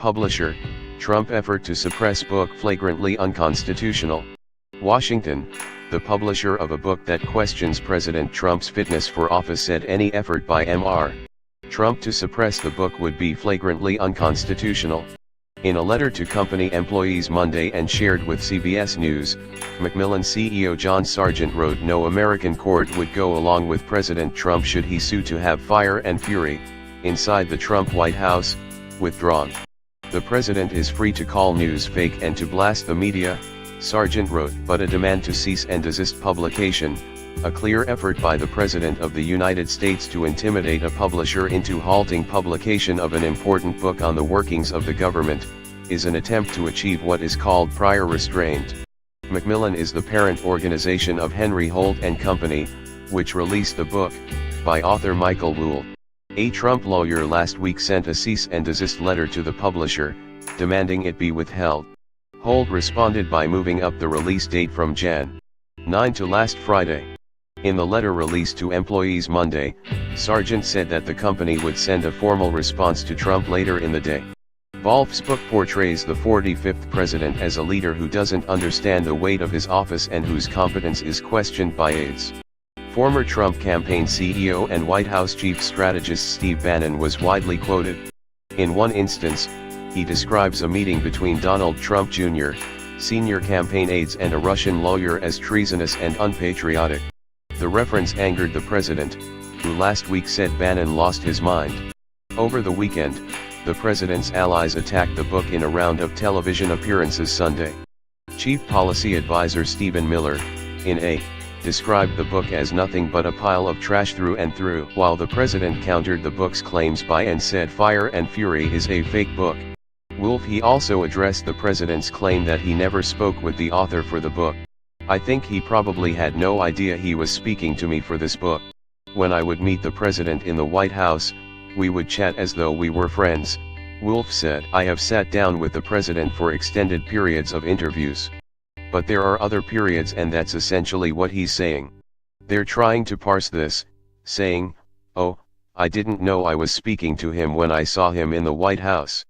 Publisher, Trump effort to suppress book flagrantly unconstitutional. Washington, the publisher of a book that questions President Trump's fitness for office said any effort by Mr. Trump to suppress the book would be flagrantly unconstitutional. In a letter to company employees Monday and shared with CBS News, Macmillan CEO John Sargent wrote no American court would go along with President Trump should he sue to have fire and fury, inside the Trump White House, withdrawn. The president is free to call news fake and to blast the media, Sargent wrote, but a demand to cease and desist publication, a clear effort by the President of the United States to intimidate a publisher into halting publication of an important book on the workings of the government, is an attempt to achieve what is called prior restraint. Macmillan is the parent organization of Henry Holt and Company, which released the book, by author Michael Wolff. A Trump lawyer last week sent a cease and desist letter to the publisher, demanding it be withheld. Holt responded by moving up the release date from Jan. 9 to last Friday. In the letter released to employees Monday, Sargent said that the company would send a formal response to Trump later in the day. Wolff's book portrays the 45th president as a leader who doesn't understand the weight of his office and whose competence is questioned by aides. Former Trump campaign CEO and White House chief strategist Steve Bannon was widely quoted. In one instance, he describes a meeting between Donald Trump Jr., senior campaign aides and a Russian lawyer as treasonous and unpatriotic. The reference angered the president, who last week said Bannon lost his mind. Over the weekend, the president's allies attacked the book in a round of television appearances Sunday. Chief Policy Advisor Stephen Miller, in A, described the book as nothing but a pile of trash through and through, while the president countered the book's claims by and said Fire and Fury is a fake book. WolffHe also addressed the president's claim that he never spoke with the author for the book. I think he probably had no idea he was speaking to me for this book. When I would meet the president in the White House, we would chat as though we were friends, Wolff said. I have sat down with the president for extended periods of interviews. But there are other periods and that's essentially what he's saying. They're trying to parse this, saying, oh, I didn't know I was speaking to him when I saw him in the White House.